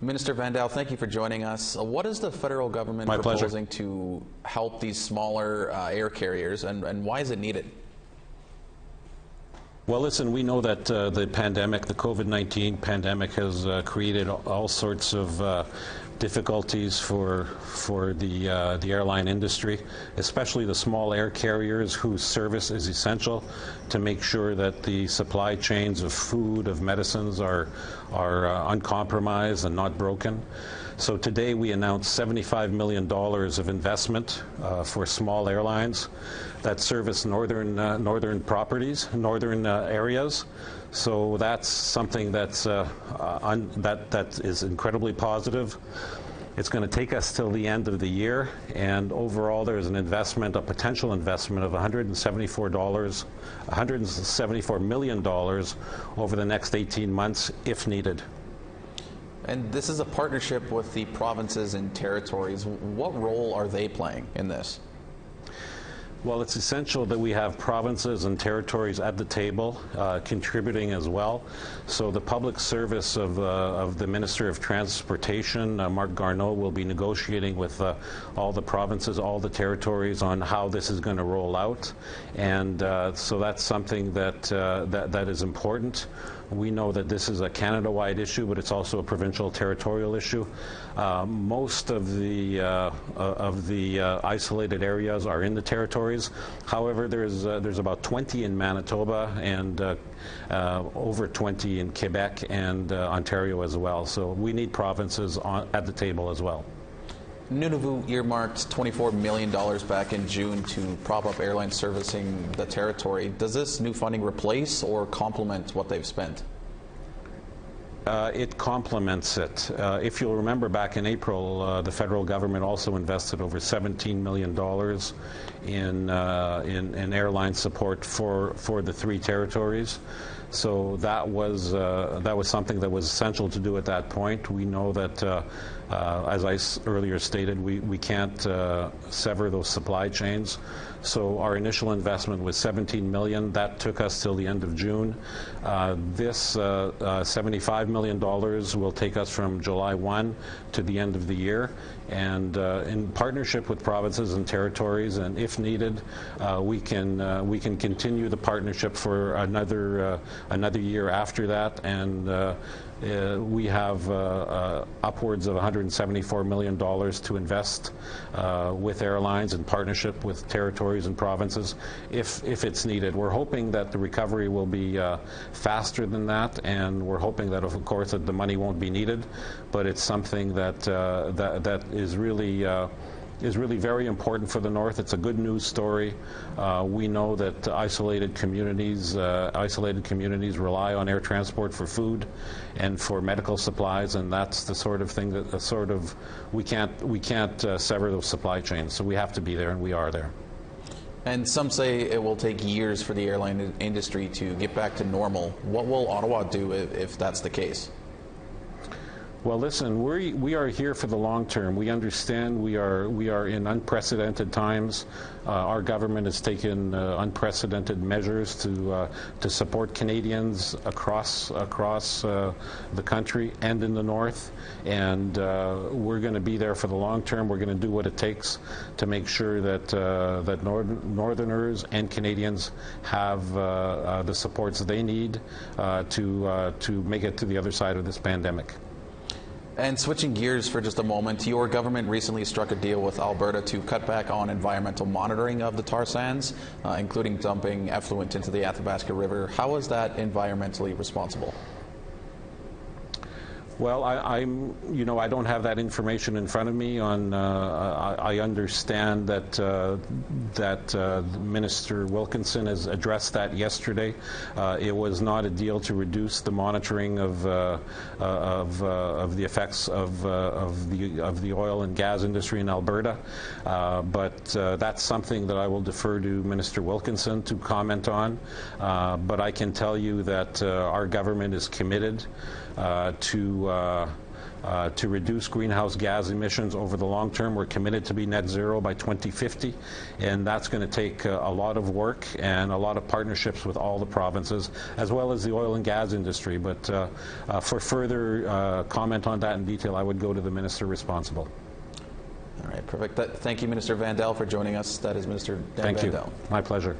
Minister Vandal, thank you for joining us. What is the federal government proposing to help these smaller air carriers, and why is it needed? Well, listen, we know that the pandemic, the COVID-19 pandemic, has created all sorts of difficulties for the airline industry, especially the small air carriers whose service is essential to make sure that the supply chains of food, of medicines are uncompromised and not broken. So today we announced $75 million of investment for small airlines that service northern properties, northern areas. So that's something that's that is incredibly positive. It's going to take us till the end of the year, and overall there's an investment, a potential investment of $174 million over the next 18 months if needed. And this is a partnership with the provinces and territories. What role are they playing in this? Well, it's essential that we have provinces and territories at the table contributing as well. So the public service of the Minister of Transportation, Marc Garneau, will be negotiating with all the provinces, all the territories on how this is going to roll out. And so that's something that is important. We know that this is a Canada-wide issue, but it's also a provincial territorial issue. Most of the isolated areas are in the territories. However, there's about 20 in Manitoba and over 20 in Quebec and Ontario as well. So we need provinces at the table as well. Nunavut earmarked $24 million back in June to prop up airlines servicing the territory. Does this new funding replace or complement what they've spent? It complements it. If you'll remember, back in April, the federal government also invested over $17 million in airline support for the three territories. So that was something that was essential to do at that point. We know that, as I earlier stated, we can't sever those supply chains. So our initial investment was $17 million. That took us till the end of June. This $75 million will take us from July 1 to the end of the year. And in partnership with provinces and territories, and if needed, we can continue the partnership for another year after that. And we have upwards of $174 million to invest with airlines in partnership with territories and provinces if it's needed. We're hoping that the recovery will be faster than that, and we're hoping that, of course, that the money won't be needed, but it's something that is really very important for the North. It's a good news story. We know that isolated communities rely on air transport for food and for medical supplies, and that's the sort of thing that we can't sever those supply chains. So we have to be there, and we are there. And some say it will take years for the airline industry to get back to normal. What will Ottawa do if that's the case? Well, listen, we are here for the long term. We understand we are in unprecedented times. Our government has taken unprecedented measures to support Canadians across the country and in the North, and we're going to be there for the long term. We're going to do what it takes to make sure that Northerners and Canadians have the supports they need to make it to the other side of this pandemic. And switching gears for just a moment, your government recently struck a deal with Alberta to cut back on environmental monitoring of the tar sands, including dumping effluent into the Athabasca River. How is that environmentally responsible? Well, I don't have that information in front of me. I understand that Minister Wilkinson has addressed that yesterday. It was not a deal to reduce the monitoring of the effects of the oil and gas industry in Alberta, but that's something that I will defer to Minister Wilkinson to comment on. But I can tell you that our government is committed to to reduce greenhouse gas emissions over the long term. We're committed to be net zero by 2050, and that's going to take a lot of work and a lot of partnerships with all the provinces, as well as the oil and gas industry. But for further comment on that in detail, I would go to the minister responsible. All right, perfect. Thank you, Minister Vandal, for joining us. That is Minister Dan Thank Vandal. you. My pleasure.